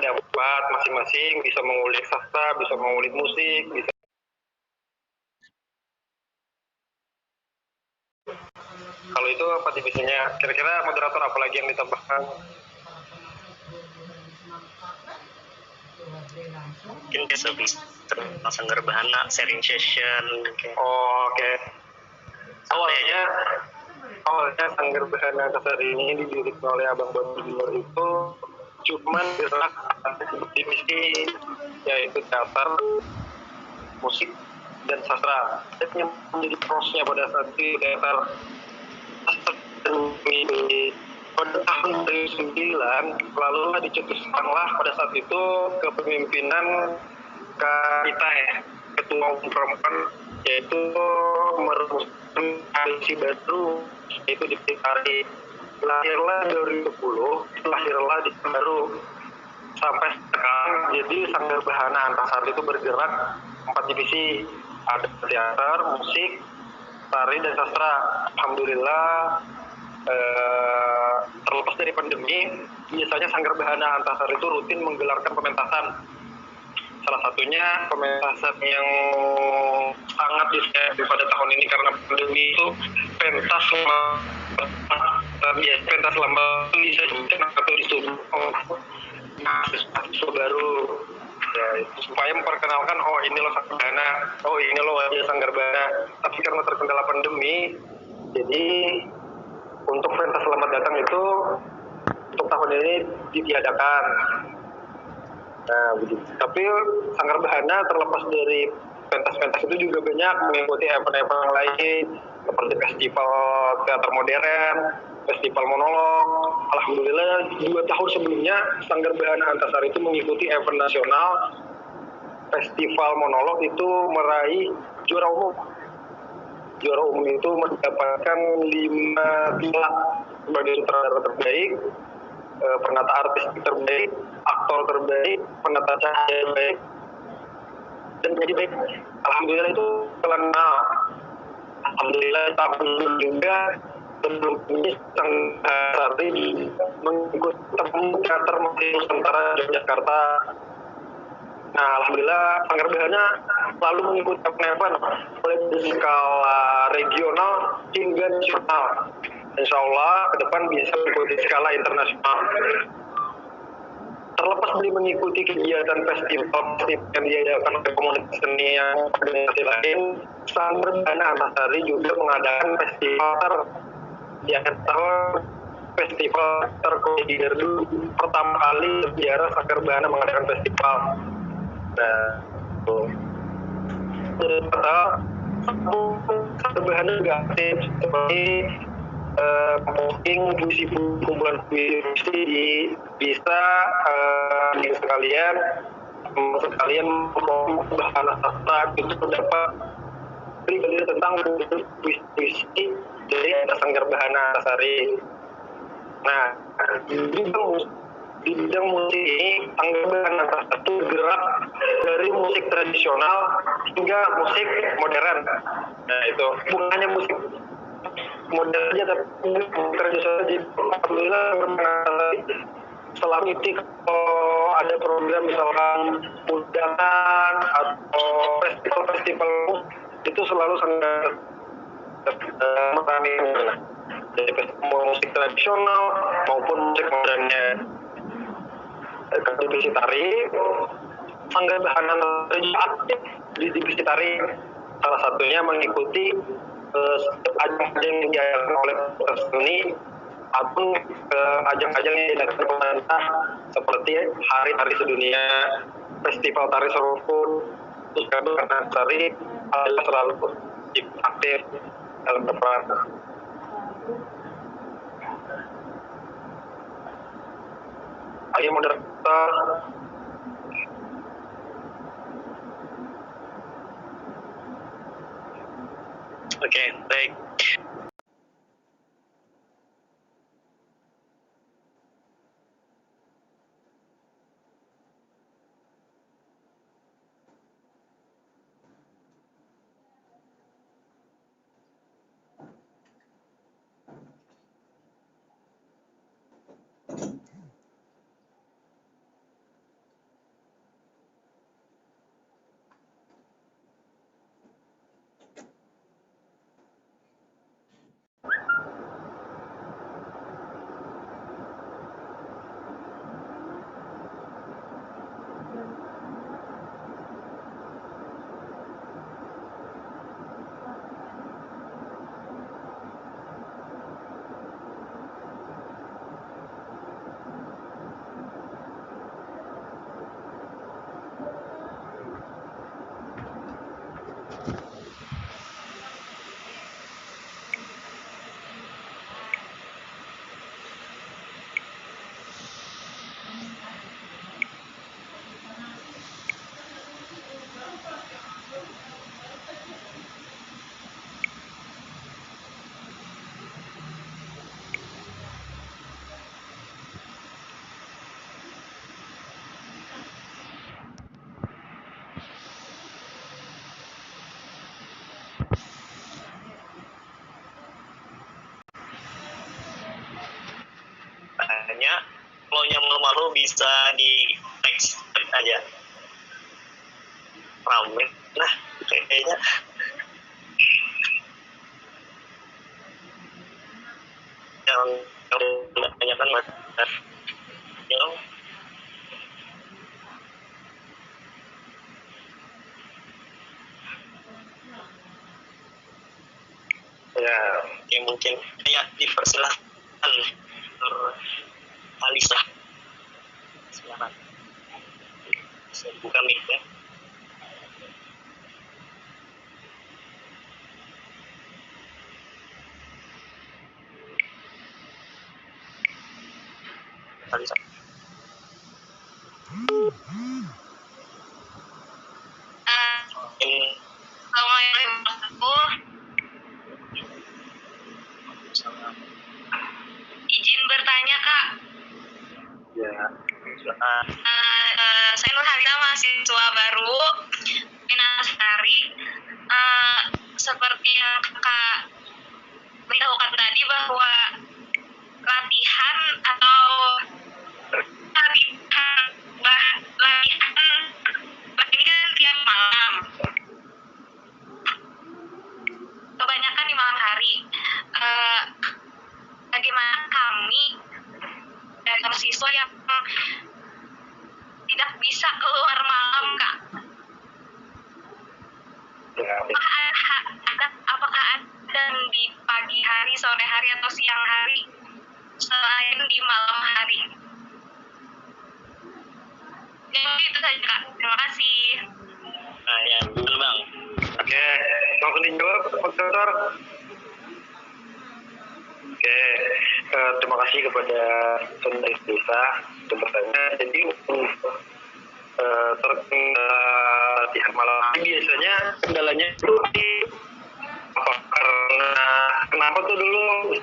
dapat masing-masing bisa mengulik sastra, bisa mengulik musik, bisa. Kalau itu apa divisinya? Kira-kira moderator apa lagi yang ditambahkan? Mungkin bisa tentang Sanggar Bahana, sharing session. Oke. Awalnya Sanggar Bahana Antasari ini didirikan oleh Abang Boni Junior itu cuman gerak divisi, yaitu teater, musik, dan sastra. Dan yang menjadi prosesnya pada saat itu teater pada tahun 2009 lalu dicetuskanlah pada saat itu kepemimpinan kita ya, ketua umum perempuan, yaitu merumuskan koalisi baru, yaitu di Tari. Lahirlah 2010, lahirlah di baru sampai sekarang. Jadi Sanggar Bahana Antasari itu bergerak 4 divisi, ada teater, musik, tari, dan sastra. Alhamdulillah, terlepas dari pandemi, biasanya Sanggar Bahana Antasari itu rutin menggelarkan pementasan. Salah satunya pementasan yang sangat disayangkan pada tahun ini karena pandemi itu pentas selama bisa atau disuguh mahasiswa baru ya, supaya memperkenalkan ini loh Sanggar Bahana, ini loh wajah Sanggar Bahana. Tapi karena terkendala pandemi, jadi untuk pentas selamat datang itu untuk tahun ini ditiadakan. Nah, begitu. Tapi Sanggar Bahana terlepas dari pentas-pentas itu juga banyak mengikuti event-event lain seperti festival teater modern, festival monolog. Alhamdulillah 2 tahun sebelumnya Sanggar Bahana Antasari itu mengikuti event nasional festival monolog itu meraih juara umum. Juara umum itu mendapatkan 5 piala sebagai sutradara terbaik, penata artis terbaik, aktor terbaik, penata cahaya terbaik, dan jadi baik. Alhamdulillah itu karena alhamdulillah tahun juga sebelum ini Sanggar mengikuti teater Nusantara Yogyakarta. Nah, alhamdulillah Sanggar Bahana selalu mengikuti event mulai dari skala regional hingga nasional. Insya Allah ke depan bisa mengikuti skala internasional. Terlepas dari mengikuti kegiatan festival yang diadakan oleh komunitas seni yang organisasi lain, Sanggar Bahana Antasari juga mengadakan festival di akhir tahun, festival terkomedi Gardu. Pertama kali sejarah Sanggar Bahana mengadakan festival. Nah, Sanggar Bahana juga aktif seperti posting puisi kumpulan puisi bisa sekalian bahana sastra itu dapat belajar tentang puisi dari Sanggar Bahana Antasari. Nah, di bidang musik ini Sanggar Bahana Antasari itu gerak dari musik tradisional hingga musik modern. Nah, itu bukan hanya musik modern aja tapi tradisional. Jadi alhamdulillah selama itu kalau ada program misalkan undangan atau festival itu selalu sangat meramai dari festival musik tradisional maupun musik modernnya. Divisi tari, Sanggar Bahana aktif di divisi tari, salah satunya mengikuti ajang-ajang yang diadakan oleh seni atau ajang-ajang yang diadakan pemerintah seperti Hari Tari Sedunia, Festival Tari Seruput. Sanggar Bahana Antasari adalah selalu aktif dalam berperan. Ayo moderator. Oke, baik. Hanya kalau yang malu-malu bisa di teks aja. Rame nah kayaknya. Yang kebanyakan mas yang yang mungkin ya dipersilahkan Alisa, silakan saya buka mic ya. Alisa. Izin bertanya Kak. Ya. Saya Nurhalina, mahasiswa baru Minasari. Seperti yang Kakak beritahukan tadi bahwa latihan atau latihan ini kan tiap malam. Kebanyakan di malam hari. Bagaimana kami dari mahasiswa yang tidak bisa keluar malam, Kak? Ya. Apakah ada di pagi hari, sore hari, atau siang hari selain di malam hari? Jadi itu saja, Kak. Terima kasih. Nah ya betul Bang. Oke, langsung dijawab Pak Dokter. Oke, terima kasih kepada Saudari Desa untuk bertanya. Jadi terkait latihan malam hari biasanya kendalanya itu apa karena kenapa tuh dulu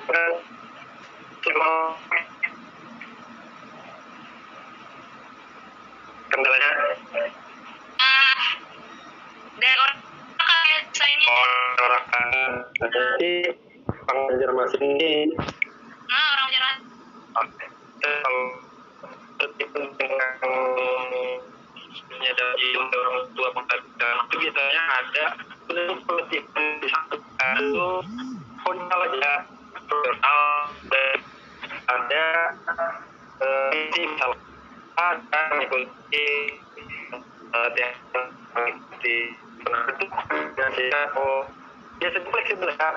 kendalanya Dari orang kayak saya orang jadi Bang Banjarmasin ini orang jalan. kalau dari orang tua mengatakan itu biasanya ada pelatihan di satu itu konal aja profesional dan ada misal ada mengikuti mengikuti itu dan sehingga biasanya fleksibel ya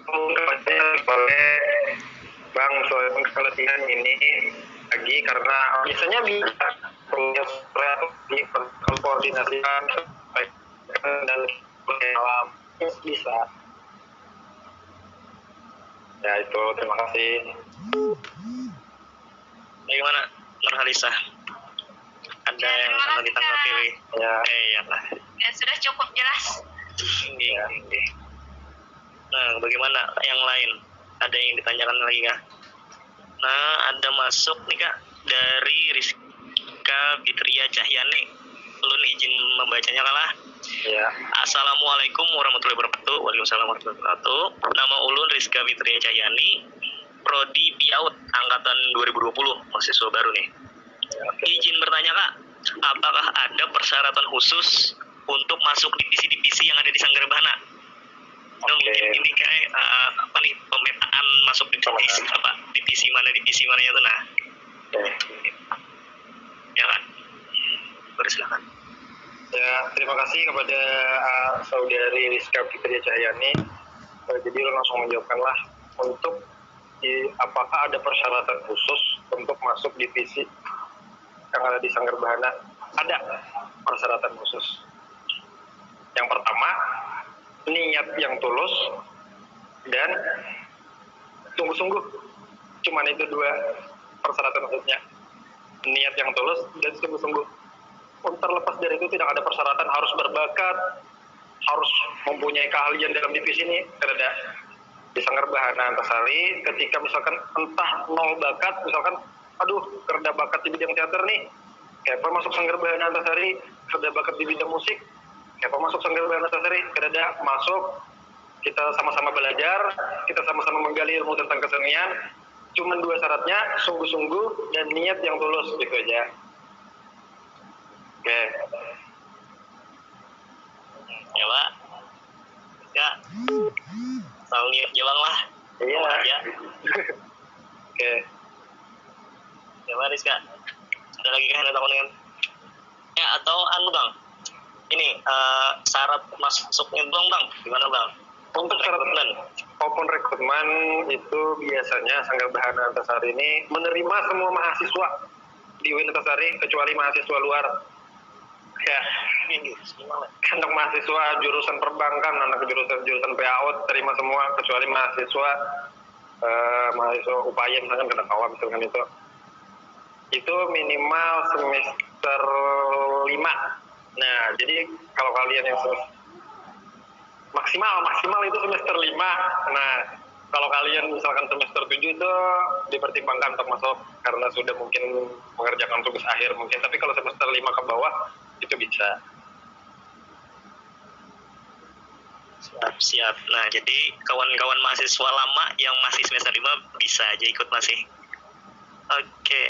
kepada boleh Bang soal pelatihan ini lagi karena biasanya bisa koordinasikan dan alam bisa ya itu terima kasih. Bagaimana Nurhalisa? Ada Ya, yang mau ditanggapi? Ya. Ya lah. Ya sudah cukup jelas. Ya. Nah, bagaimana yang lain? Ada yang ditanyakan lagi nggak? Nah, ada masuk nih Kak dari Rizka Fitria Cahyani. Ulun izin membacanya kalah. Ya. Assalamualaikum warahmatullahi wabarakatuh. Waalaikumsalam warahmatullahi wabarakatuh. Nama ulun Rizka Fitria Cahyani, Prodi Biaut angkatan 2020, mahasiswa baru nih. Izin bertanya Kak, apakah ada persyaratan khusus untuk masuk divisi-divisi yang ada di Sanggarabana? Nah, mungkin ini kayak apa nih pemetaan masuk divisi apa divisi mananya tuh nah. Ya kan? Silakan. Ya, terima kasih kepada saudari Rizka Fitria Cahyani. Jadi lo langsung menjawabkanlah untuk apakah ada persyaratan khusus untuk masuk divisi yang ada di Sanggarabana? Ada persyaratan khusus. Yang pertama, niat yang tulus, dan sungguh-sungguh. Cuman itu dua persyaratan maksudnya. Niat yang tulus dan sungguh-sungguh. Terlepas dari itu tidak ada persyaratan harus berbakat, harus mempunyai keahlian dalam divisi ini. Tidak. Di Sanggar Bahana Antasari, ketika misalkan entah nol bakat, misalkan aduh kerja bakat di bidang teater nih, kayak apa masuk Sanggar Bahana Antasari, kerja bakat di bidang musik, kayak apa masuk Sanggar Bahana Antasari, kerja masuk, kita sama-sama belajar, kita sama-sama menggali ilmu tentang kesenian. Cuman dua syaratnya, sungguh-sungguh dan niat yang tulus, gitu aja. Oke. Ya Pak. Ya. Tahu niat juang lah. Iya. Ya. Oke. Ya Pak Rizka. Ada lagi kan ada dengan? Ya atau anu Bang. Ini syarat masuknya Bang. Gimana Bang? Untuk syarat open rekrutmen itu biasanya Sanggar Bahana Antasari ini menerima semua mahasiswa di UIN Antasari kecuali mahasiswa luar. Ya, untuk mahasiswa jurusan perbankan, anak jurusan PAUD terima semua kecuali mahasiswa upaya misalkan kena kawam misalkan itu minimal semester 5. Nah, jadi kalau kalian yang maksimal itu semester 5. Nah, kalau kalian misalkan semester 7 itu dipertimbangkan untuk masuk karena sudah mungkin mengerjakan tugas akhir mungkin. Tapi kalau semester 5 ke bawah itu bisa. Siap. Nah, jadi kawan-kawan mahasiswa lama yang masih semester 5 bisa aja ikut masih. Oke.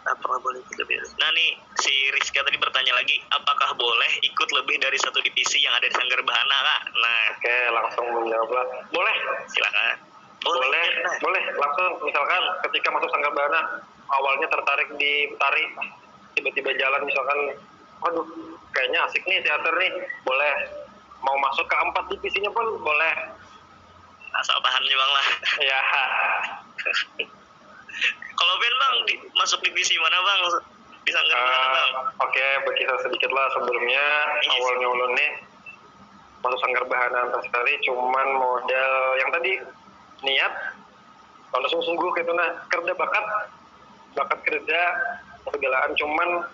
Apakah boleh lebih? Nah nih, si Rizka tadi bertanya lagi, apakah boleh ikut lebih dari satu divisi yang ada di Sanggar Bahana, Kak? Nah, oke, langsung menjawab lah. Boleh. Silakan. Boleh. Langsung, misalkan ketika masuk Sanggar Bahana, awalnya tertarik di tari, tiba-tiba jalan misalkan, waduh, kayaknya asik nih teater nih, boleh. Mau masuk ke 4 divisinya pun boleh. Asal tahan Bang lah. Ya. Kalau Ben Bang masuk divisi mana Bang? Di Sanggar Bahana Bang? Oke, berkisah sedikit lah sebelumnya. Awalnya ulun nih masuk Sanggar Bahana Antasari cuman modal yang tadi niat, kalau sungguh-sungguh gitu nah kerja bakat kerja segalaan, cuman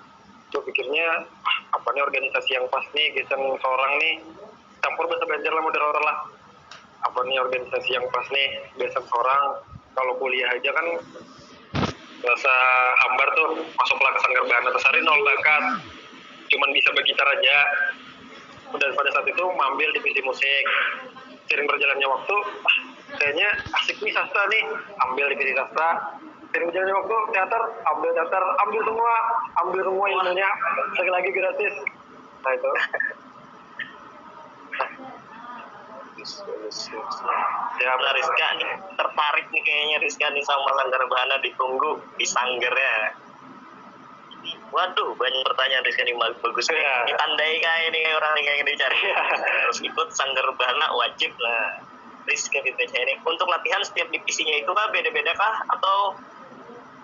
gue pikirnya apa nih organisasi yang pas nih gesen seorang nih campur bahasa Banjar lah model orang lah, apa nih organisasi yang pas nih gesen seorang. Kalau kuliah aja kan rasa hambar tuh, masuklah ke Sanggar Bahana Antasari nol bakat, cuman bisa bergitar aja. Dan pada saat itu mengambil divisi musik. Sering berjalannya waktu, kayaknya asik nih sastra nih, ambil divisi sastra. Sering berjalannya waktu, teater, ambil semua ilmunya, sekali lagi gratis. Nah itu. Ya, Rizka nih tertarik nih kayaknya Rizka nih sama Sanggar Bahana, ditunggu di sanggarnya. Waduh, banyak pertanyaan Rizka nih, bagus nih. Ya. Ditandai kayak ini orang yang kayak dicari. Harus ikut Sanggar Bahana wajib lah. Rizka Fitria ini. Untuk latihan setiap divisinya itu kah beda-beda kah atau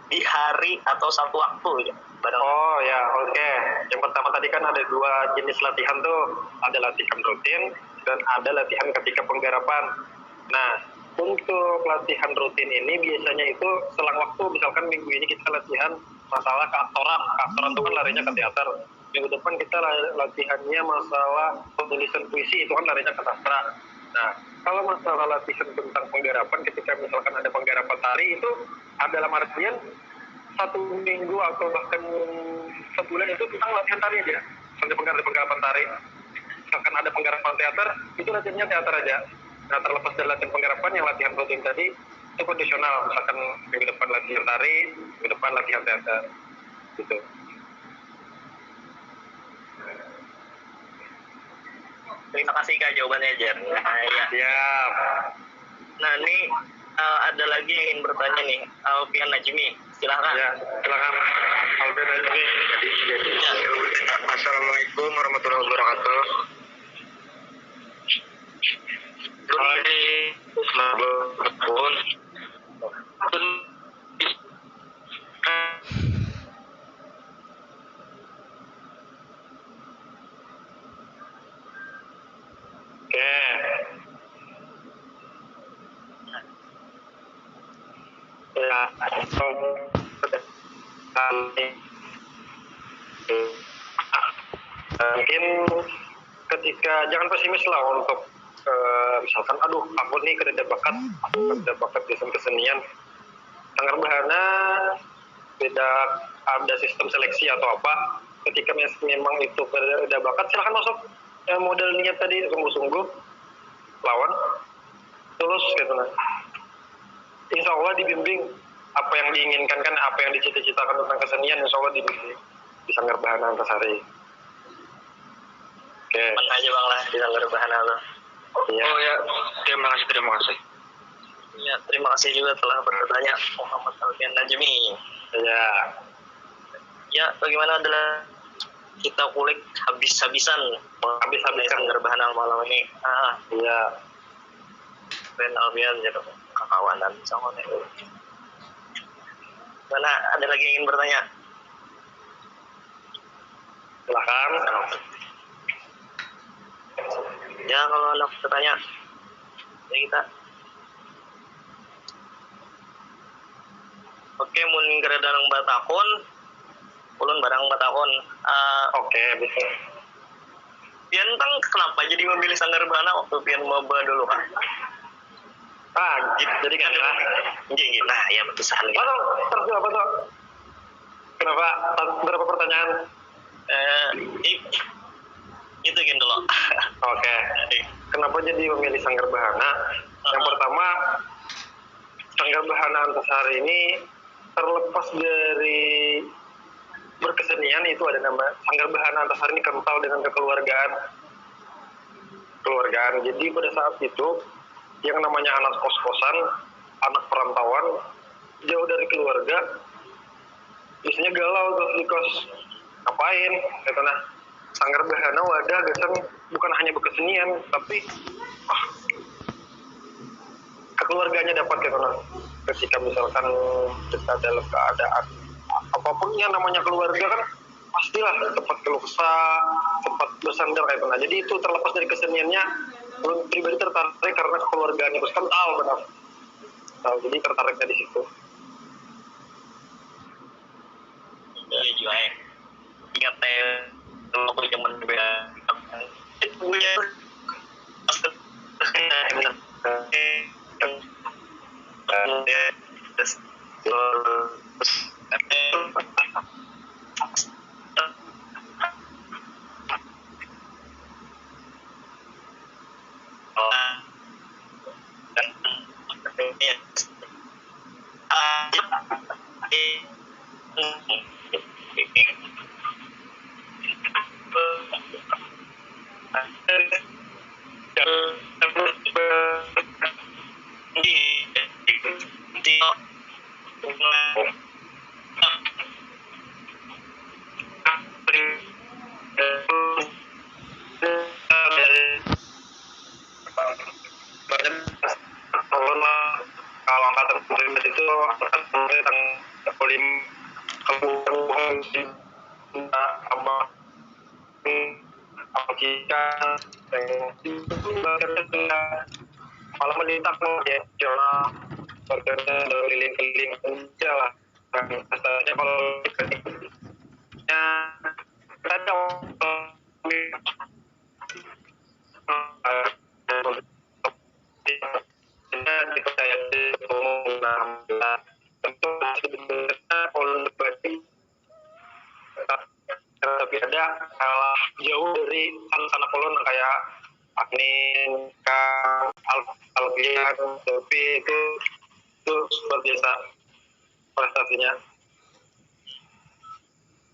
di hari atau satu waktu ya? Oh ya, oke. Yang pertama tadi kan ada 2 jenis latihan tuh, ada latihan rutin dan ada latihan ketika penggarapan. Nah, untuk latihan rutin ini biasanya itu selang waktu, misalkan minggu ini kita latihan masalah keaktoran itu kan larinya ke teater. Minggu depan kita latihannya masalah penulisan puisi, itu kan larinya ke sastra. Nah, kalau masalah latihan tentang penggarapan, ketika misalkan ada penggarapan tari itu dalam artian 1 minggu atau bahkan sebulan itu tentang latihan tari aja, sampai penggarapan tari. Misalkan ada penggarapan teater, itu latihannya teater aja. Nah, terlepas dari latihan penggarapan, yang latihan rutin tadi itu kondisional. Misalkan minggu depan latihan tari, minggu depan latihan teater, gitu. Terima kasih Kak jawabannya Jer. Ya. Siap. Nah ini ada lagi yang ingin bertanya nih, Alfian Najmi, silahkan. Ya, silakan. Alfian Najmi. Ya. Assalamualaikum warahmatullahi wabarakatuh. Oke, Mungkin ketika jangan pesimis lah untuk misalkan aduh aku nih ada bakat di kesenian. Sanggar Bahana beda, ada sistem seleksi atau apa. Ketika memang itu ada bakat, silahkan masuk. Modal niat tadi sungguh-sungguh lawan terus gitu. Nah, insya Allah dibimbing apa yang diinginkan, kan apa yang dicita-citakan tentang kesenian, insya Allah dibimbing di Sanggar Bahana Antasari. Oke. Mana aja bang lah di Sanggar Bahana lo. Ya. Oh ya, terima kasih. Ya, terima kasih juga telah bertanya Muhammad Alfian Najmi. Ya. Ya, bagaimana adalah kita kulik habis-habisan Sanggar Bahana malam ini. Iya. Ben Alfian jadi kawanan sama nih. Mana ada lagi yang ingin bertanya? Silakan. Ya, kalau ada bertanya, ya kita. Oke, mun geredanang batakon, ulun barang batakon. Oke, bisa. Pian tang kenapa jadi memilih Sanggar Bahana waktu pian maba dulu kan? Jadi kan ya. Gini, nah ya betusan. Terus apa tuh? Kenapa? Berapa pertanyaan? Itu gini dulu. Oke. Kenapa jadi memilih Sanggar Bahana? Yang pertama, Sanggar Bahana Antasari ini terlepas dari berkesenian, itu ada nama Sanggar Bahana Antasari ini kental dengan kekeluargaan. Jadi pada saat itu yang namanya anak kos-kosan, anak perantauan, jauh dari keluarga, biasanya galau terus di kos, ngapain? Gitu. Nah, Sanggar Bahana wadah gesang bukan hanya berkesenian, tapi kekeluarganya dapat gitu. Nah, ketika misalkan kita dalam keadaan apapun yang namanya keluarga kan pastilah tempat keluh kesah, tempat bersandar kayak gitu. Nah, jadi itu terlepas dari keseniannya, pribadi tertarik karena kekeluargaannya terus kental benar. Nah, jadi tertariknya di situ. Iya juga ya. Ingat dulu aku zaman beda. Itu ya. Kalau angkatan pribadi itu tentang polim kebutuhan sama jika malah melintas ya coba berkerja keliling-keliling aja lah. Asalnya kalau ya ada dipercaya tentu sebenarnya pola pribadi tapi ada kalah jauh dari anak-anak kolon kayak Agnin, Kang, Alfian, Sofi itu luar biasa prestasinya.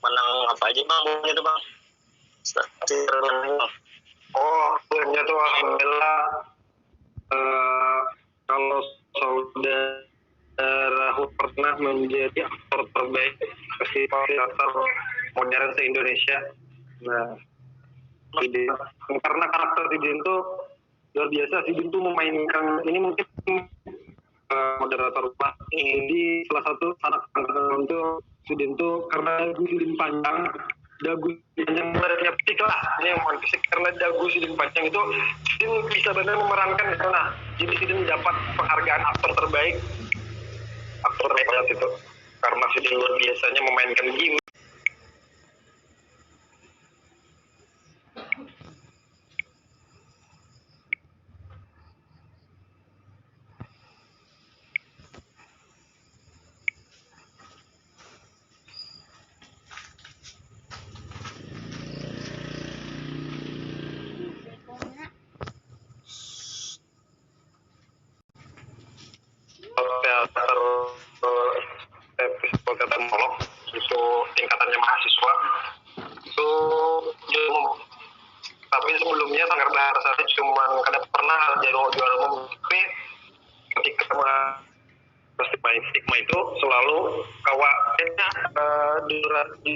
Menang apa aja bang? Itu bang. Oh, banyak tuh alhamdulillah. Kalau saudara pernah menjadi aktor terbaik festival teater modern se-Indonesia. Nah, karena karakter Sidin itu luar biasa. Sidin itu memainkan, ini mungkin moderator rumah. Jadi salah satu anak itu Sidin itu karena dagu Sidin panjang, dagu yang menarik fisik lah. Ini yang bukan fisik, karena dagu Sidin panjang itu Sidin bisa benar memerankan itu. Nah, jadi Sidin dapat penghargaan aktor terbaik pada waktu itu. karena sudah luar biasanya memainkan game. Teater monolog itu tingkatannya mahasiswa itu tapi sebelumnya Sanggar Bahana Antasari cuma kada pernah jadi juara umum, tapi ketika stigma itu selalu kawaknya di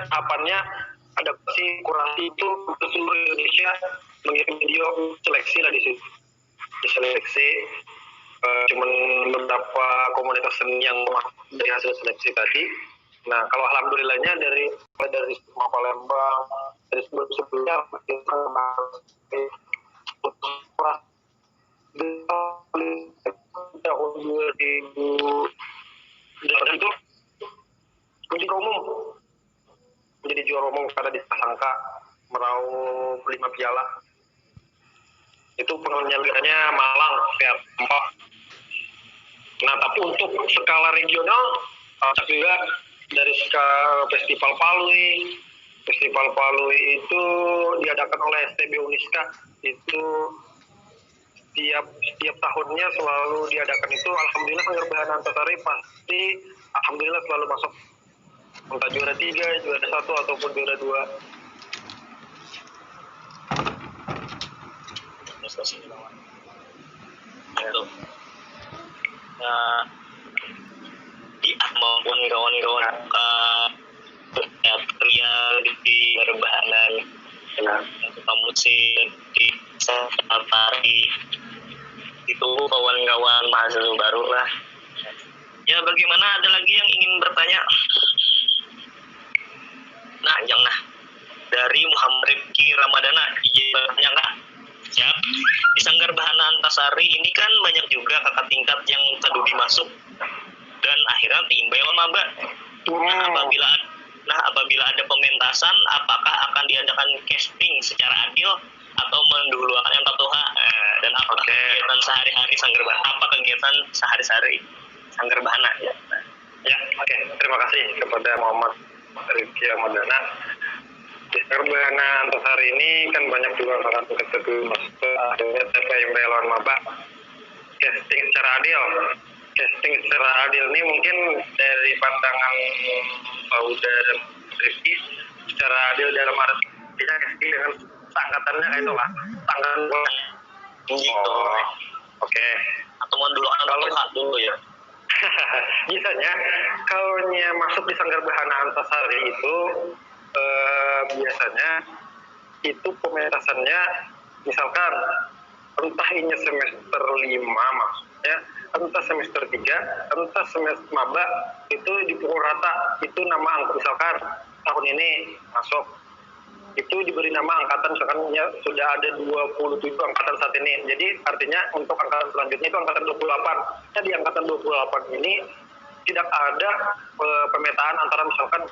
tahapannya ada si kurasi itu ke seluruh Indonesia mengirim video seleksi lah di situ, diseleksi cuman beberapa komunitas seni yang dari hasil seleksi tadi. Nah, kalau alhamdulillahnya dari Stigma Palembang, dari sebelumnya tahun 2000 itu menjadi umum, menjadi juara umum karena disangka meraup 5 piala. Itu penyelenggaranya Malang, Pihak Empat. Nah, tapi untuk skala regional, juga dari Festival Palui. Festival Palui itu diadakan oleh STB Uniska. Itu setiap tahunnya selalu diadakan itu. Alhamdulillah Sanggar Bahana Antasari pasti alhamdulillah selalu masuk entah juara 3, juara 1 ataupun juara 2. Prestasi lawan. Itu. Nah, di maupun kawan-kawan pria di rebahanan, suka musik di safari itu kawan-kawan mahasiswa baru lah. Ya, bagaimana, ada lagi yang ingin bertanya? Nah, jangan dari Muhammad Rifki Ramadana, izin bertanya Kak. Siap. Di Sanggar Bahana Antasari ini kan banyak juga kakak tingkat yang tadubi masuk dan akhirnya timbel maba. Apabila ada pementasan, apakah akan diadakan casting secara adil atau mendahulukan yang tatoha? Dan apakah kegiatan sehari-hari Sanggar Bahana? Apa kegiatan sehari-hari Sanggar Bahana? Ya, oke. Terima kasih kepada Muhammad Rifki Ramadana. Di Sanggar Bahana Antasari ini kan banyak juga kakak tingkat tadubi masuk, akhirnya timbel lawan maba. Casting secara adil ini mungkin dari pandangan saudara Rifki secara adil dalam artinya casting dengan angkatannya kayak itu lah, angkatan Gitu. Oke. Atau kalau dulu ya. Biasanya kalau masuk di Sanggar Bahana Antasari itu biasanya itu pementasannya misalkan entah ini semester 5 maksudnya, entah semester 3, entah semester maba, itu dipukul rata. Itu nama angka, misalkan tahun ini masuk, itu diberi nama angkatan, misalkan sudah ada 27 angkatan saat ini. Jadi artinya untuk angkatan selanjutnya itu angkatan 28. Nah, di angkatan 28 ini tidak ada pemetaan antara misalkan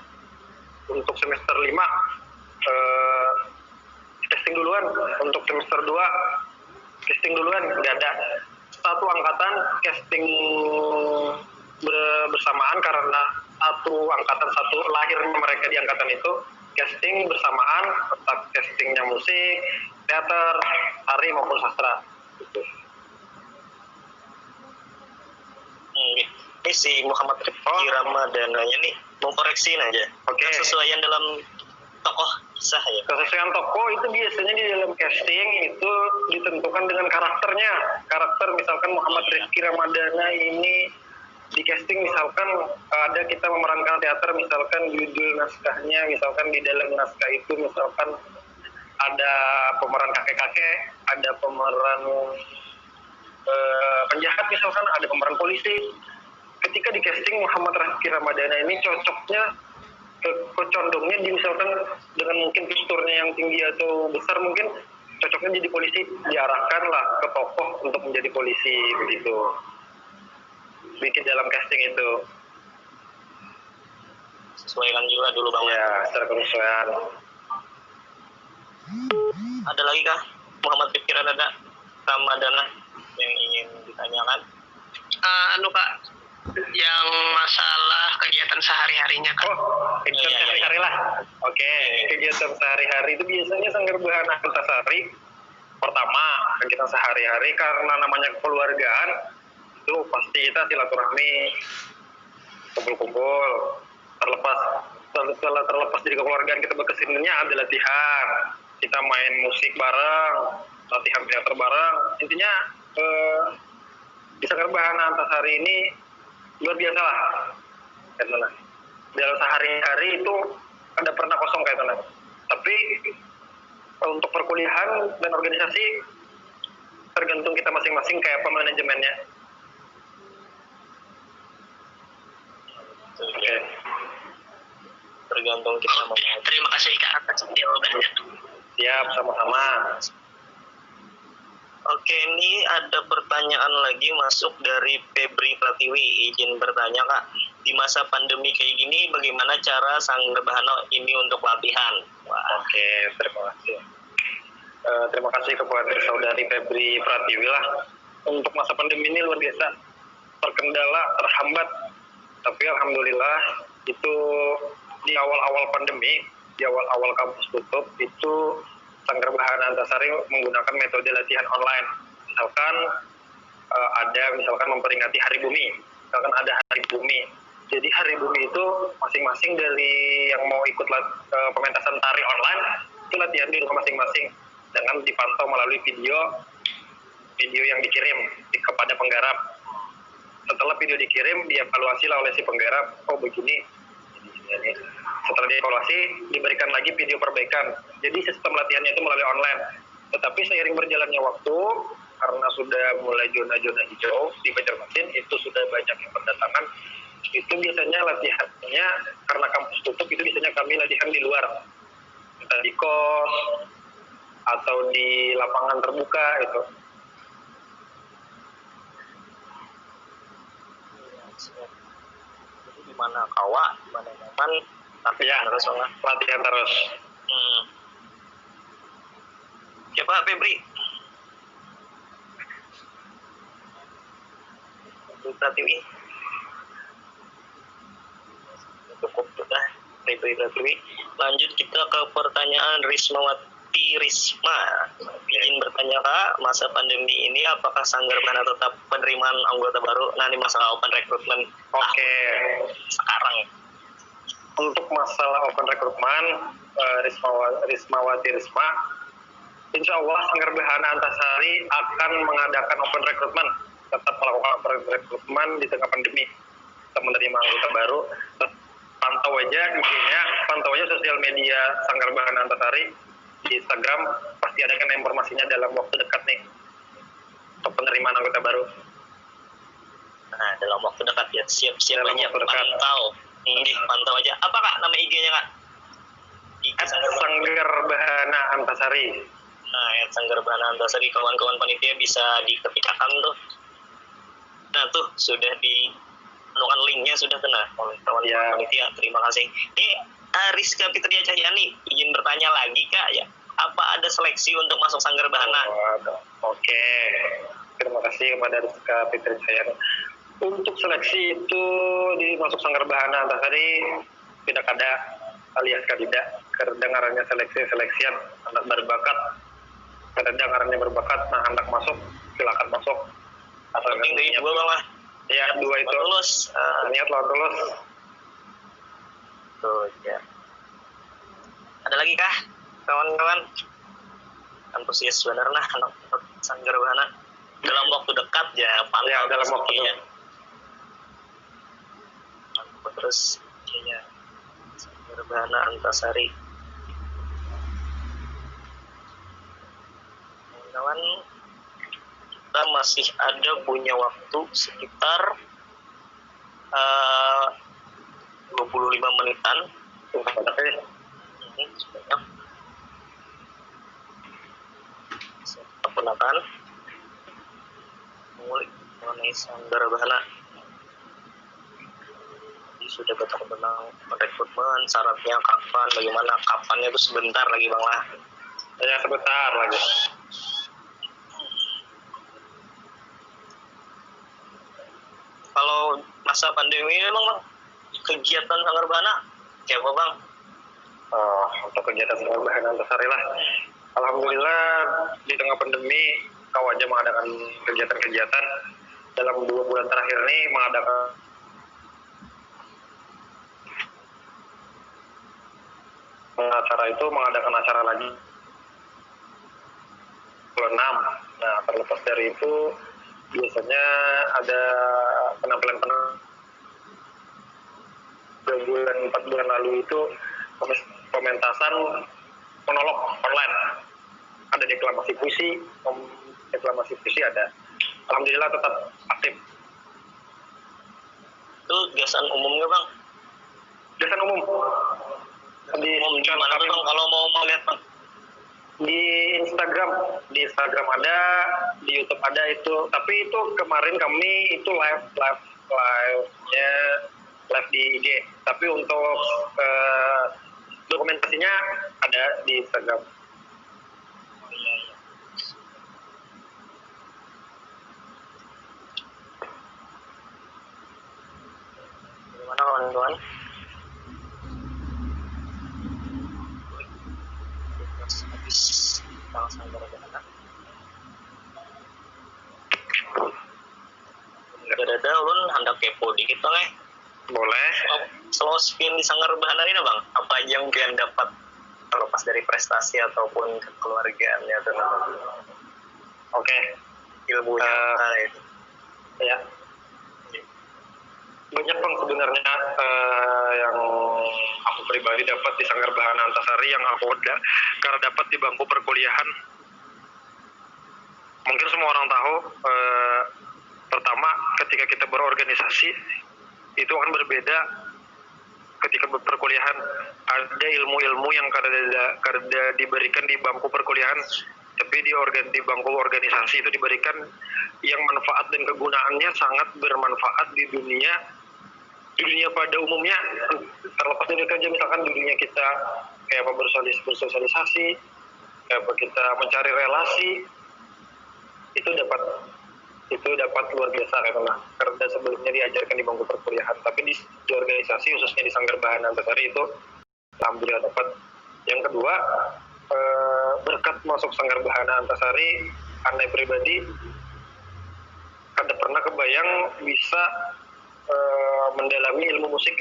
untuk semester 5 testing duluan, untuk semester 2 casting duluan, tidak ada. Satu angkatan casting bersamaan karena satu angkatan, satu lahirnya mereka di angkatan itu casting bersamaan, tetap castingnya musik, teater, tari maupun sastra. Gitu. Ini si Muhammad Rifki Ramadananya nih mau koreksiin aja. Oke. Kesesuaian dalam tokoh kisah ya. Kesesuaian tokoh itu biasanya di dalam casting itu ditentukan dengan karakternya. Karakter misalkan Muhammad Rifki Ramadana ini di casting misalkan ada kita memerankan teater, misalkan judul naskahnya, misalkan di dalam naskah itu misalkan ada pemeran kakek-kakek, ada pemeran penjahat, misalkan ada pemeran polisi. Ketika di casting Muhammad Rifki Ramadana ini cocoknya kecondongnya misalkan dengan mungkin posturnya yang tinggi atau besar, mungkin cocoknya jadi polisi, diarahkan lah ke tokoh untuk menjadi polisi begitu. Bikin dalam casting itu. sesuaikan juga dulu Bang. Ya, secara penyesuaian. Ada lagi kah Muhammad pikiran ada Ramadana yang ingin ditanyakan? Kak, yang masalah kegiatan sehari-harinya Kak. Kegiatan Iya. sehari-hari lah. Oke, kegiatan sehari-hari itu biasanya Sanggar Bahana Antasari. Pertama, kegiatan sehari-hari karena namanya kekeluargaan, itu pasti kita silaturahmi, kumpul-kumpul. Terlepas dari kekeluargaan, kita berkeseniannya ada latihan. Kita main musik bareng, latihan teater bareng. Intinya di Sanggar Bahana Antasari ini luar biasa lah. Dalam sehari-hari itu ada pernah kosong kayak mana. Tapi untuk perkuliahan dan organisasi tergantung kita masing-masing kayak apa manajemennya. Oke. Tergantung kita mau. Terima kasih Kak atas jawabannya. Siap, sama-sama. Oke, ini ada pertanyaan lagi masuk dari Febri Pratiwi. Izin bertanya Kak, di masa pandemi kayak gini bagaimana cara Sanggar Bahana ini untuk latihan? Oke, terima kasih. Terima kasih kepada saudari Febri Pratiwi lah. Untuk masa pandemi ini luar biasa terkendala, terhambat. Tapi alhamdulillah itu di awal-awal pandemi, di awal-awal kampus tutup itu Sanggar Bahana Antasari menggunakan metode latihan online. Misalkan memperingati Hari Bumi. Misalkan ada Hari Bumi. Jadi Hari Bumi itu masing-masing dari yang mau ikut pementasan tari online itu latihan di rumah masing-masing dengan dipantau melalui video yang dikirim kepada penggarap. Setelah video dikirim, dievaluasi lah oleh si penggarap. Oh begini. Setelah dievaluasi, diberikan lagi video perbaikan. Jadi sistem latihannya itu melalui online. Tetapi seiring berjalannya waktu, karena sudah mulai zona-zona hijau di Banjarmasin, itu sudah banyak yang berdatangan. Itu biasanya latihannya, karena kampus tutup, itu biasanya kami latihan di luar. Entah di kos, atau di lapangan terbuka, itu. Jadi di mana kawa, di mana nyaman, tapi Ya, harus latihan terus. Siapa Febri? Febri Pratiwi. Cukup sudah Febri Pratiwi. Lanjut kita ke pertanyaan Risma. Izin bertanya Kak, masa pandemi ini apakah Sanggar Bahana tetap penerimaan anggota baru? Nah, ini masalah open recruitment. Oke. Sekarang. Untuk masalah open recruitment, Rismawati Risma, insya Allah Sanggar Bahana Antasari akan mengadakan open recruitment, tetap melakukan open recruitment di tengah pandemi. Kita menerima anggota baru, pantau aja IG-nya, pantau aja sosial media Sanggar Bahana Antasari di Instagram, pasti ada kan informasinya dalam waktu dekat nih untuk penerimaan anggota baru. Nah, dalam waktu dekat ya, siap-siap Dalam aja waktu dekat. pantau aja. Apa Kak nama IG-nya Kak? IG Sanggar Bahana Antasari. Nah, Sanggar Bahana Antasari, kawan-kawan panitia bisa diketikkan tuh. Nah tuh sudah menemukan linknya sudah kena kawan-kawan Ya. panitia. Terima kasih. Ini Rizka Fitria Cahyani izin bertanya lagi Kak ya. Apa ada seleksi untuk masuk Sanggar Bahana? Oke. Terima kasih kepada Rizka Fitri Cahyani. Untuk seleksi itu di masuk Sanggar Bahana Antasari tidak ada alias kandidat. Kedengarannya seleksian anak berbakat. Kedengarannya berbakat, nah anak masuk silakan masuk. Asal Penting dari dua Bang lah. Ya, dua itu. Lulus. Niat lawan lulus. Tuh ya. Ada lagi kah kawan-kawan? Antusias benar lah anak Sanggar Bahana. Dalam waktu dekat ya, pantau Ya, dalam waktu ya. dekat. Terus ya, Sanggar Bahana Antasari. Kawan, kita masih ada punya waktu sekitar 25 menitan. Banyak. Saya gunakan mengulik mengenai Sanggar Bahana. Di sudah betul tentang rekrutmen, syaratnya kapan, bagaimana, kapannya itu sebentar lagi Bang lah. Ya sebentar lagi. Kalau masa pandemi ini Bang, kegiatan Sanggar Bahana kayak apa Bang? Untuk kegiatan Sanggar Bahana Antasari lah. Alhamdulillah di tengah pandemi kau aja mengadakan kegiatan-kegiatan. Dalam 2 bulan terakhir ini mengadakan acara lagi bulan 6. Nah, terlepas dari itu biasanya ada penampilan 4 bulan lalu itu pementasan monolog online. Ada deklamasi puisi ada. Alhamdulillah tetap aktif. Itu biasaan umumnya Bang? Biasaan umum. Di mana tuh Bang kalau mau lihat Bang? Di Instagram ada, di YouTube ada itu. Tapi itu kemarin kami itu live-nya live di IG. Tapi untuk dokumentasinya ada di Instagram. Gimana kawan-kawan? Habis Sanggar Bahana. Ada ulun hendak kepo dikit Bang Boleh. Slow spin di Sanggar Bahana ini Bang, apa aja yang kalian dapat terlepas dari prestasi ataupun kekeluargaannya atau Oke. ilmunya itu. Ya. Banyak Bang sebenarnya yang aku pribadi dapat di Sanggar Bahana Antasari yang aku karena dapat di bangku perkuliahan. Mungkin semua orang tahu, pertama ketika kita berorganisasi itu akan berbeda ketika perkuliahan. Ada ilmu-ilmu yang kada diberikan di bangku perkuliahan, tapi di bangku organisasi itu diberikan yang manfaat dan kegunaannya sangat bermanfaat di dunia pada umumnya. Terlepas dari kerja, misalkan di dunia kita kayak apa bersosialisasi, kayak apa kita mencari relasi, itu dapat luar biasa karena sebelumnya diajarkan di bangku perkuliahan, tapi di organisasi khususnya di Sanggar Bahana Antasari itu alhamdulillah dapat. Yang kedua, berkat masuk Sanggar Bahana Antasari, aneh pribadi kada pernah kebayang bisa mendalami ilmu musik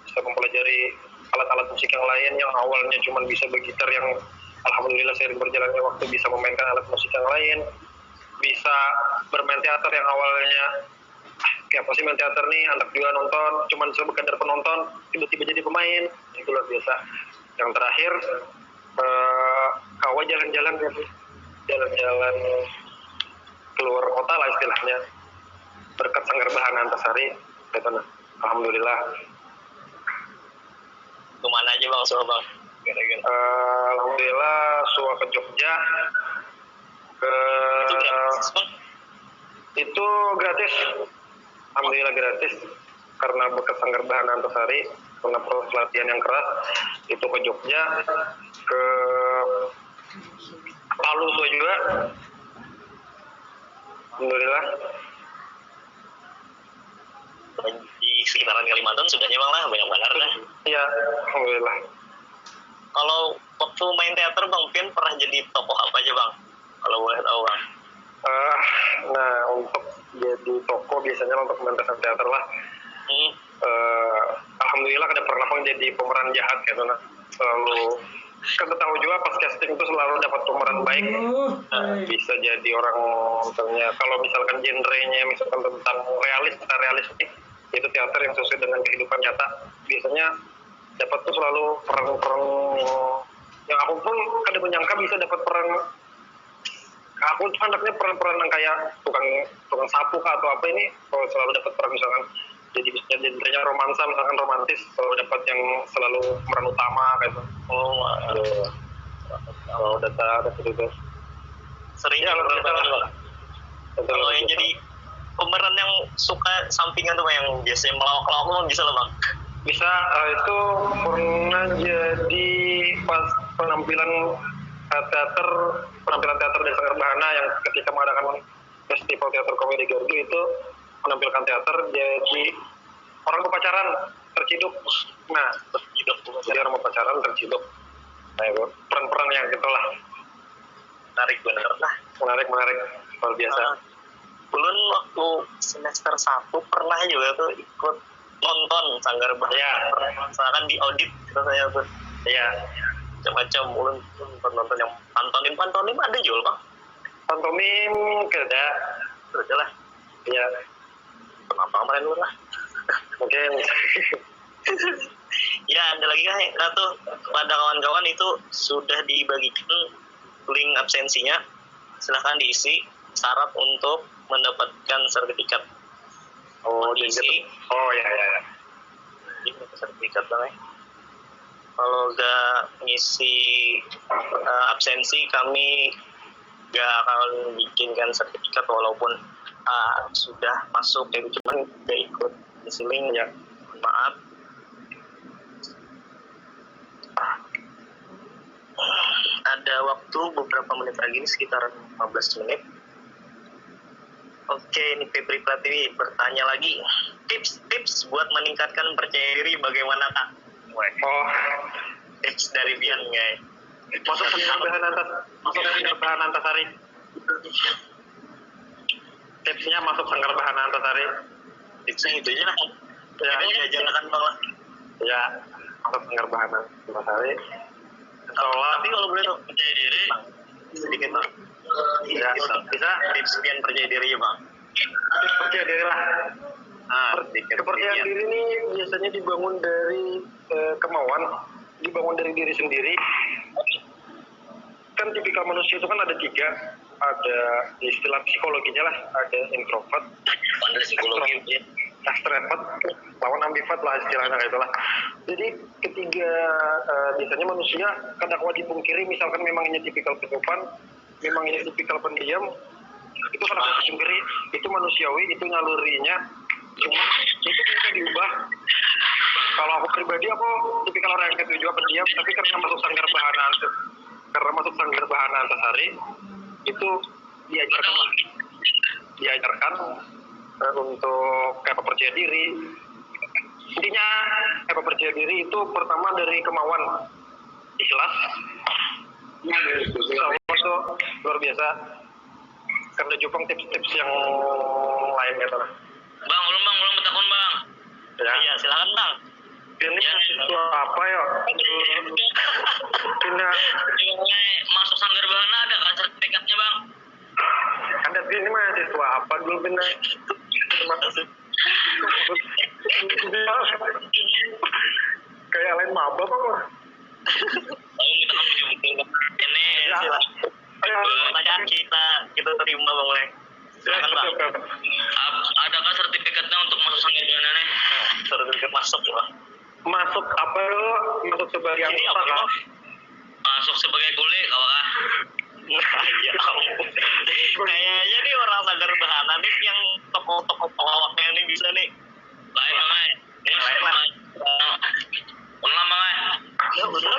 bisa mempelajari alat-alat musik yang lain yang awalnya cuma bisa bergitar, yang alhamdulillah seiring berjalannya waktu bisa memainkan alat musik yang lain, bisa bermain teater yang awalnya kayak apa sih main teater nih, anak juga nonton cuman sekedar penonton, tiba-tiba jadi pemain. Itu luar biasa. Yang terakhir, kawa jalan-jalan keluar kota lah istilahnya, berkat Sanggar Bahana Antasari. Alhamdulillah. Kemana aja Bang soal Bang? Alhamdulillah suah ke Jogja, ke Itu gratis Bang? Itu gratis. Alhamdulillah gratis karena bekas Sanggar Bahana Antasari, karena proses latihan yang keras. Itu ke Jogja, ke Palu juga. Alhamdulillah. Di sekitaran Kalimantan sudahnya Bang lah, banyak banget dah. Iya, alhamdulillah. Kalau waktu main teater Bang Pian pernah jadi tokoh apa aja Bang? Kalau boleh tahu Bang. Nah, untuk jadi tokoh biasanya untuk pementasan teater lah. Alhamdulillah kada pernah Bang jadi pemeran jahat gitu nah. Selalu kita tahu juga pas casting itu selalu dapat pemeran baik. Bisa jadi orang misalnya kalau misalkan genrenya misalkan tentang realistik, itu teater yang sesuai dengan kehidupan nyata. Biasanya dapat tuh selalu peran-peran yang aku pun kada menyangka bisa dapat peran. Aku tuh anaknya peran-peran yang kayak tukang sapu kah atau apa, ini kalau selalu dapat peran misalkan jadi bisa genrenya romansa, misalkan romantis, selalu dapat yang selalu peran utama kayak gitu. Kalau data itu Sering ya, kalau kalau yang jadi pemeran yang suka sampingan tuh Bang, yang biasanya melawak-lawak Bang, bisa lah Bang. Bisa, itu pernah jadi pas penampilan teater dan Sanggar Bahana yang ketika mengadakan festival teater komedi Gardu itu menampilkan teater jadi orang berpacaran terciduk. Nah, jadi orang berpacaran terciduk. Nah, itu peran-peran yang gitulah. Menarik bener lah. Menarik, luar biasa. Ulun waktu semester 1 pernah juga tuh ikut nonton Sanggar Bahana. Ya. Misalkan di audit gitu saya tuh. Ya, Macam-macam ulun nonton yang pantomim ada juga Bang. pantomim ada. Udah lah. Ya, Kenapa kemarin ulun lah. mungkin Ya ada lagi kan tuh kepada kawan-kawan itu sudah dibagikan link absensinya, silahkan diisi syarat untuk mendapatkan sertifikat. Diisi. Ya. Ini sertifikat Bang. Kalau nggak ngisi absensi kami nggak akan bikinkan sertifikat walaupun sudah masuk jadi cuman nggak ikut isi link ya, maaf. Ada waktu beberapa menit lagi nih, sekitar 15 menit. Oke, ini Febri Pratiwi bertanya lagi. Tips buat meningkatkan percaya diri bagaimana Kak? Oh, Tips dari Bian guys. masuk Sanggar Bahana Antasari. Tipsnya masuk Sanggar Bahana Antasari. Tipsnya itu aja lah. Ya, Jalan Bang lah. ya, masuk Sanggar Bahana Antasari. Tapi kalau boleh tuh percaya diri sedikit Bang. Ya, bisa. Tips Bian percaya diri ya Bang. Percaya diri lah. Kepercayaan diri ini biasanya dibangun dari kemauan, dibangun dari diri sendiri. Kan tipikal manusia itu kan ada 3, ada istilah psikologinya lah, ada introvert, Pandai psikologi ya. extrovert, lawan ambivert lah istilahnya kayak itulah. Jadi ketiga biasanya manusia kadang wajib pungkiri, misalkan memang ini tipikal penyupan, memang ini tipikal pendiam, itu kadang wajib pungkiri, itu manusiawi, itu nalurinya, cuma itu bisa diubah. Kalau aku pribadi aku tipikal orang yang ketujuh pendiam, tapi karena masuk Sanggar Bahana Antasari itu diajarkan untuk kayak percaya diri. Intinya kayak percaya diri itu pertama dari kemauan, ikhlas. Insya Allah tuh luar biasa. Karena Jepang tips-tips yang lain gitu lah. Bang, ulun bertakun Bang. Ya. Iya, silakan Bang. Ini mahasiswa apa ya? Pindah. Masuk Sanggar Bahana ada kan sertifikatnya Bang? Ada ini mahasiswa apa dulu pindah? Terima kasih. Kayak lain maba Bang. Ayo minta kamu jemput ini silakan. Pertanyaan kita terima Bang Leng. Silakan Bang. Adakah sertifikatnya untuk masuk Sanggar Bahana nih? Sertifikat masuk Bang. Masuk apa lo? Masuk sebagai anggota kan? Masuk sebagai kulit kalau ah. Ya ampun. Kayaknya nih orang Sanggar Bahana nih yang tokoh-tokoh pelawaknya nih bisa nih. Lain Bang. Lain lah. Ulang Bang. Ya benar.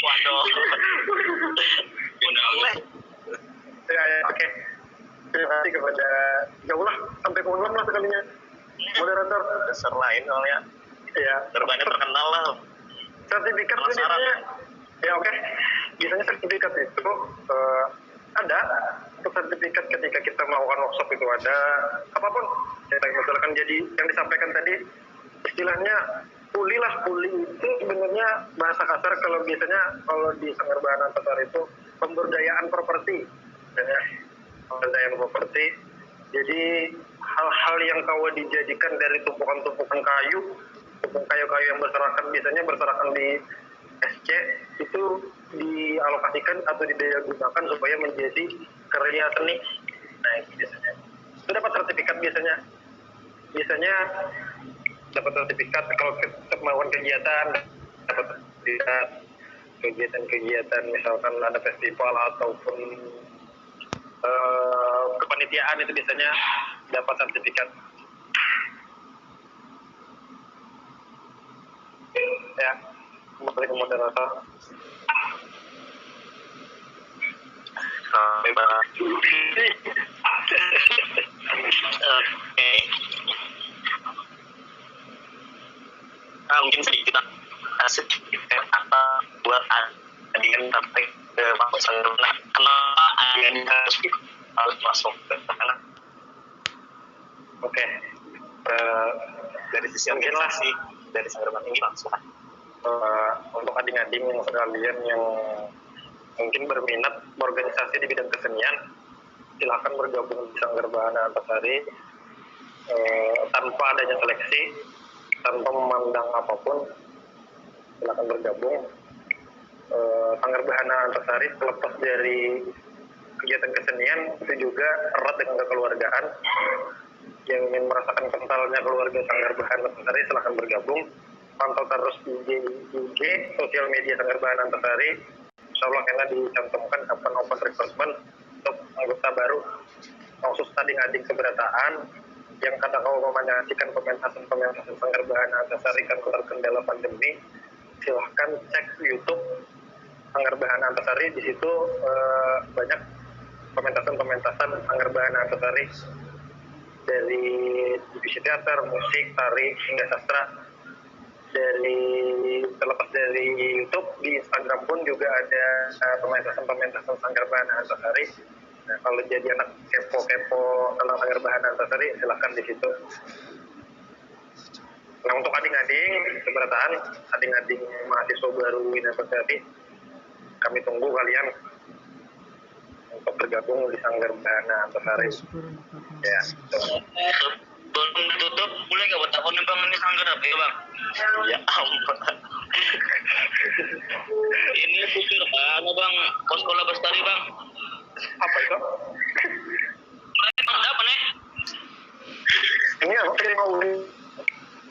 Waduh. Ya, oke. Terima kasih kepada jauh lah sampai ke ulang lah sekalinya. Moderator. Dasar lain soalnya. Ya. Terbanyak terkenal lah. Sertifikat itu Penasaran. biasanya. Ya oke. Biasanya sertifikat itu ada. Untuk sertifikat ketika kita melakukan workshop itu ada. Apapun. Ya, misalkan jadi yang disampaikan tadi istilahnya puli lah. Puli itu sebenarnya bahasa kasar kalau biasanya kalau di Sanggar Bahana Antasari itu pemberdayaan properti. Ya, pemberdayaan properti. Jadi hal-hal yang kau dijadikan dari tumpukan-tumpukan kayu, tumpukan kayu-kayu yang berserakan biasanya berserakan di SC itu dialokasikan atau didaya gunakan supaya menjadi karya seni. Nah, itu biasanya. Itu dapat sertifikat biasanya. Biasanya dapat sertifikat kalau kita melakukan kegiatan dapat sertifikat. kegiatan-kegiatan misalkan ada festival ataupun kepanitiaan itu biasanya dapat sertifikat. Ya, kembali ke moderator. Sampai banget. Oke. Mungkin sedikit apa buat adian tertarik ke masuk Sanggarbahan. Kenapa adian harus masuk ke sana? Oke. Dari sisi organisasi dari Sanggarbahan ini langsung. Untuk adik-adik sekalian yang mungkin berminat berorganisasi di bidang kesenian, silakan bergabung di Sanggarbahan Antasari tanpa adanya seleksi, tanpa memandang apapun, silakan bergabung. Sanggarbahan Antasari terlepas dari kegiatan kesenian itu juga erat dengan kekeluargaan. Yang ingin merasakan kentalnya keluarga Sanggarbahan Antasari silakan bergabung. Pantau terus IG sosial media Sanggarbahan Antasari. Insya Allah karena dicantumkan kapan open recruitment untuk anggota baru khusus adik-adik keberatan yang kata kau menyaksikan pementasan Sanggarbahan Antasari kan terkendala pandemi. Silahkan cek YouTube Sanggarbahan Antasari, di situ banyak pementasan Sanggarbahan Antasari dari divisi teater, musik, tari hingga sastra. Terlepas dari YouTube, di Instagram pun juga ada pementasan Sanggarbahan Antasari. Nah, kalau jadi anak kepo-kepo tentang Sanggarbahan Antasari, silahkan di situ. Nah, untuk adik-adik keberatan, adik-adik mahasiswa baru Universitas, kami tunggu kalian untuk bergabung di Sanggarbahan Antasari. Ya. Belum ditutup, boleh gak buat teleponnya bang, ini sanggar apa ya bang? Ya ampun. Ini kusir bang, pos sekolah bestari bang. Apa itu? Bang, ada apa nih? Ini apa? Terima uang.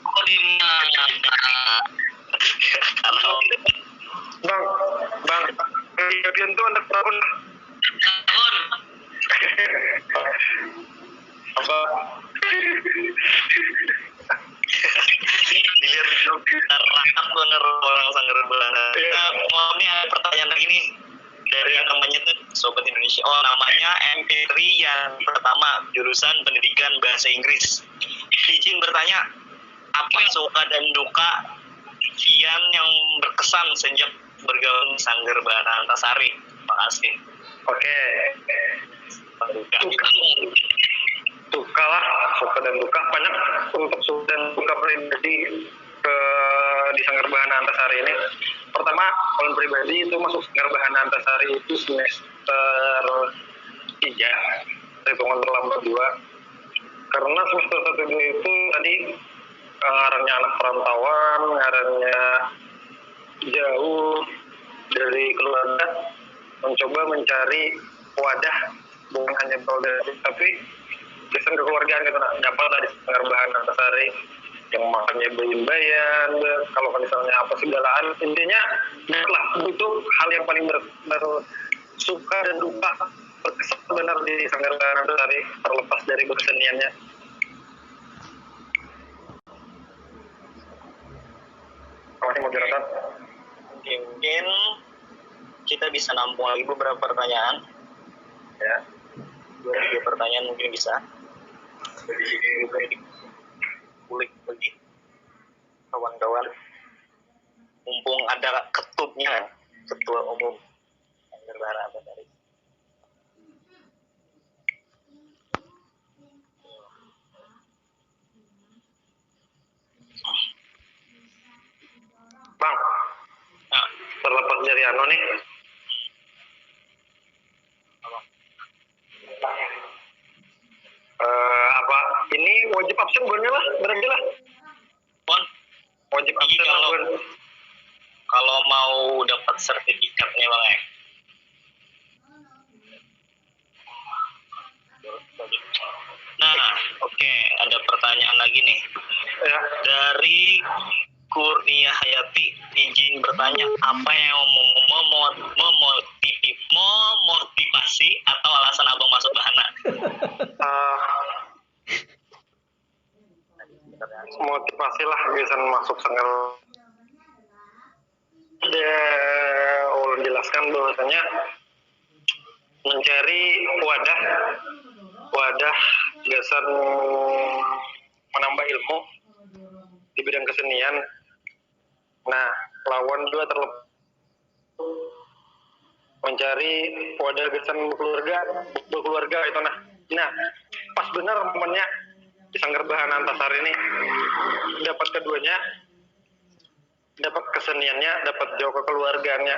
Oh di mana? Kalau Bang, kalian tuh anak tahun tahun apa? dilihat rakyat bener orang Sanggarbahan. Mau nih ada pertanyaan lagi nih dari yang namanya tuh Sobat Indonesia. Oh namanya MP3 yang pertama jurusan Pendidikan Bahasa Inggris. Izin bertanya, apa suka dan duka Vian yang berkesan sejak bergabung di Sanggarbahan Antasari? Terima kasih. Oke. Duka lah, suka dan duka banyak. Untuk suka dan duka pribadi di Sanggarbahan Antasari ini, pertama kalau pribadi itu masuk Sanggarbahan Antasari itu semester 3, hitungan terlambat 2, karena semester 1 itu tadi ngarannya anak perantauan, ngarannya jauh dari keluarga, mencoba mencari wadah bukan hanya berorganisasi tapi kesan kekeluargaan gitu, dapatlah di Sanggarbahan Antasari yang makannya bayan, kalau misalnya apa segalaan, intinya lah itu hal yang paling bersuka dan duka berkesan benar di Sanggarbahan Antasari terlepas dari keseniannya. Masih mau jelasan? Mungkin kita bisa nampung lagi beberapa pertanyaan. Ya. 2-3 pertanyaan mungkin bisa. Dari sini kulik lagi kawan-kawan. Mumpung ada ketutnya, ketua umum Sanggarbahan Antasari. Bang, Nah, terlepas dari anu nih, apa ini wajib absen bukannya lah, berarti lah Pon, wajib absen lah Bun. kalau mau dapat sertifikatnya bang ya. Nah, oke, ada pertanyaan lagi nih. Ya. Dari Kurnia Hayati, izin bertanya, apa yang motivasi atau alasan abang masuk Bahana? Motivasi lah bisa masuk Sanggar. Dia ulun jelaskan bahwasanya mencari wadah dasar menambah ilmu di bidang kesenian. Nah, lawan juga mencari wadah dasar berkeluarga itu nah pas benar momennya di Sanggar Bahana Antasari ini dapat keduanya, dapat keseniannya, dapat jauh kekeluargaannya.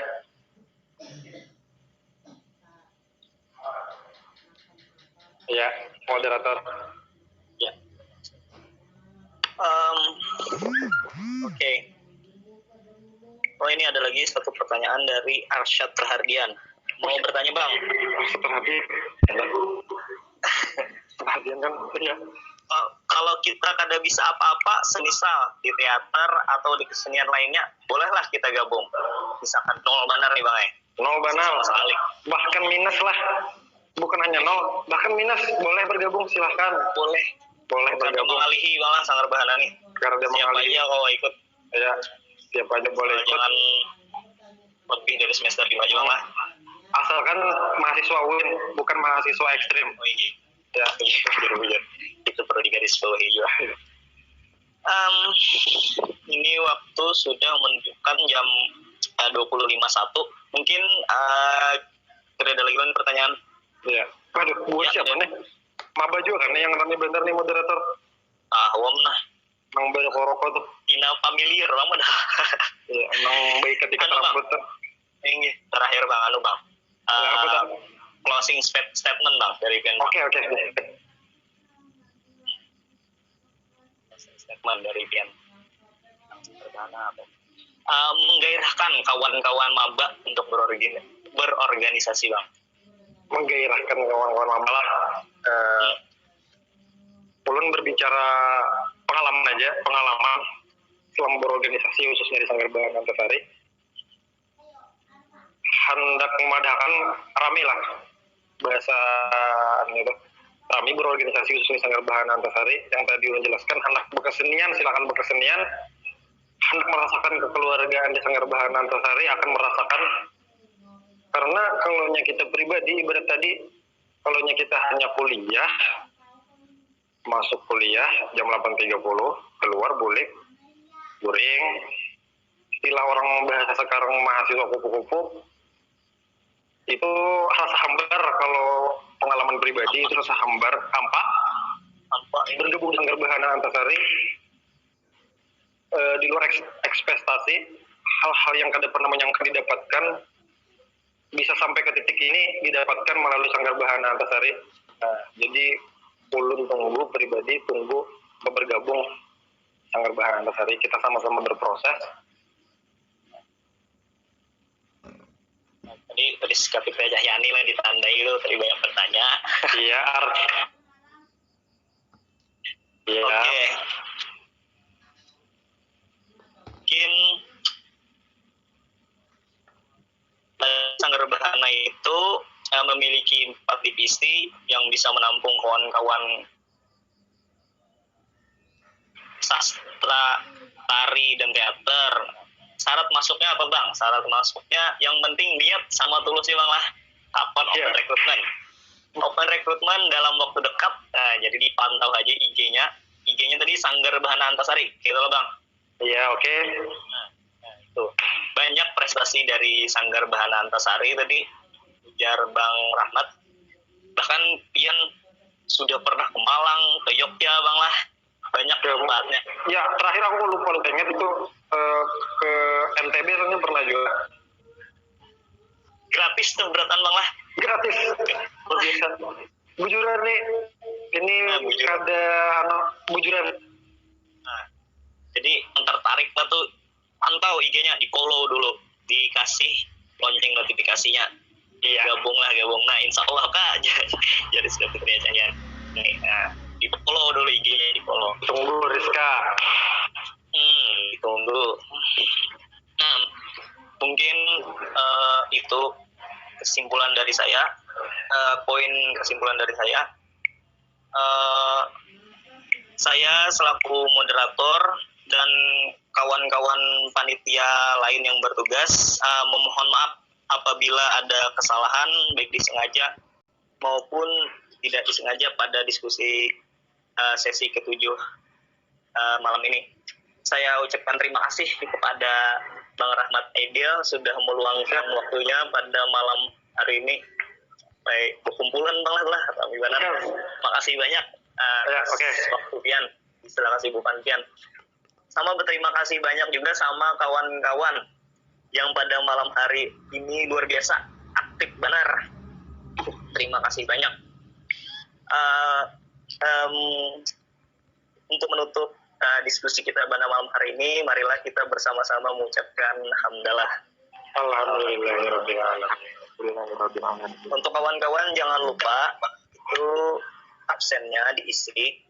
Ya, moderator. Ya. Oke. Oh, ini ada lagi satu pertanyaan dari Arsyad Rahardian. Mau bertanya bang? Perhatian kan? Ya. Kalau kita kada bisa apa-apa, semisal di teater atau di kesenian lainnya, bolehlah kita gabung. Misalkan 0 banar nih bang ya. 0 banar. Sekali. Bahkan minus lah. Bukan hanya 0, bahkan minus. Boleh bergabung, silahkan. Boleh bergabung. mengalihi bang Sanggar Bahana nih. Karena dia Siapa mengalihi. aja kalau ikut. Ya, siapa aja boleh ikut. Jangan lebih dari semester 5 aja bang lah. Asalkan mahasiswa UIN, bukan mahasiswa ekstrim. Oh iya. Ya, Bener. Itu perlu digarisbawahi juga. Ini waktu sudah menunjukkan jam 25.01. Mungkin tidak ada lagi pertanyaan. ya. Waduh, buat Ya, siapa ya. nih? Maba juga kan yang rame bentar nih moderator. Awam nah. Nang beda rokok tuh. Ina familiar lama dah. Ya, nang baik ketika Anu, Bang. rambut tuh. Ini terakhir bang, bang. Ya, apa dah? Closing statement bang dari Pian. Oke. Statement dari Pian. Menggairahkan kawan-kawan maba untuk berorganisasi bang. Menggairahkan kawan-kawan maba lah. Ulun berbicara pengalaman selama berorganisasi khususnya di Sanggar Bahana Antasari. Hendak memadahkan rame lah bahasa itu. Rame berorganisasi khususnya di Sanggar Bahana Antasari yang tadi ulun jelaskan. Hendak berkesenian, silakan berkesenian. Hendak merasakan kekeluargaan di Sanggar Bahana Antasari akan merasakan. Karena kalau kita pribadi ibarat tadi, kalau kita hanya kuliah, masuk kuliah jam 8.30, keluar boleh guring. Istilah orang bahasa sekarang mahasiswa kupu-kupu, itu rasa hambar. Kalau pengalaman pribadi itu rasa hambar, hampa. Bergabung di Sanggar Bahana Antasari di luar ekspektasi, hal-hal yang kada pernah menyangka didapatkan bisa sampai ke titik ini didapatkan melalui Sanggar Bahana Antasari. Jadi ulun pribadi tunggu bergabung Sanggar Bahana Antasari, kita sama-sama berproses. Tadi Kapitra Cahyani lah ditandai itu tadi banyak bertanya. Iya, Iya. Oke. Mungkin Sanggar Bahana itu memiliki 4 divisi yang bisa menampung kawan-kawan sastra, tari, dan teater. Syarat masuknya apa bang? Syarat masuknya yang penting niat sama tulus ya bang lah. Kapan open recruitment? Open recruitment dalam waktu dekat. Nah, jadi dipantau aja IG-nya. IG-nya tadi Sanggar Bahana Antasari, gitu loh bang. Iya, oke. Nah, itu banyak prestasi dari Sanggar Bahana Antasari tadi, ujar Bang Rahmat. Bahkan Pian sudah pernah ke Malang, ke Yogyakarta bang lah. Banyak tempatnya. Ya, terakhir aku lupa ingat itu ke NTB soalnya pernah juga. Gratis tuh beratan bang lah. Gratis. Biasa. Bujuran nih. Ini bujuran. ada bujuran. Nah, jadi yang tertarik lah tuh pantau IG-nya, di follow dulu, dikasih lonceng notifikasinya. Iya. Gabung. Nah, insya Allah kak jadi sudah kebiasaan. Nah, di follow dulu IG-nya, di follow. Tunggu Rizka. Ditunggu. Nah, mungkin itu kesimpulan dari saya. poin kesimpulan dari saya selaku moderator dan kawan-kawan panitia lain yang bertugas memohon maaf apabila ada kesalahan baik disengaja maupun tidak disengaja pada diskusi sesi ketujuh malam ini. Saya ucapkan terima kasih kepada Bang Rahmat Aidil sudah meluangkan waktunya pada malam hari ini. Baik, berkumpulan Bang lah, gimana? Makasih banyak waktu Pian. Terima kasih bukan Pian. Sama berterima kasih banyak juga sama kawan-kawan yang pada malam hari ini luar biasa aktif benar. Terima kasih banyak. Untuk menutup diskusi kita pada malam hari ini, marilah kita bersama-sama mengucapkan hamdalah. Alhamdulillahirrahmanirrahim. Untuk kawan-kawan jangan lupa itu absennya diisi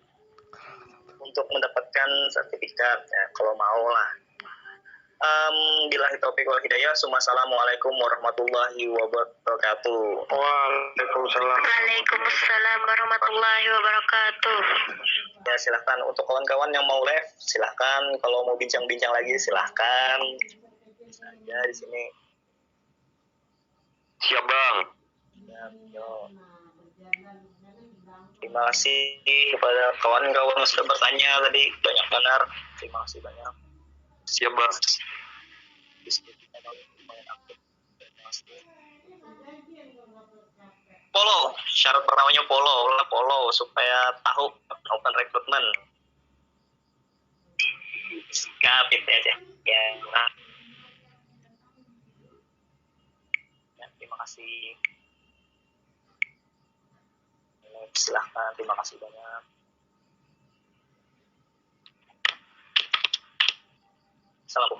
untuk mendapatkan sertifikat ya, kalau mau lah. Billahi taufiq wal hidayah. Assalamualaikum warahmatullahi wabarakatuh. Waalaikumsalam. Waalaikumsalam warahmatullahi wabarakatuh. Ya silahkan untuk kawan-kawan yang mau live silahkan, kalau mau bincang-bincang lagi silahkan saja di sini. Siap Bang. Ya, terima kasih kepada kawan-kawan yang sudah bertanya tadi, banyak benar. Terima kasih banyak. Siap Bang. Follow, syarat pertamanya follow supaya tahu open rekrutmen. Kapit aja. Ya. Terima kasih. Silahkan, terima kasih banyak. Salam.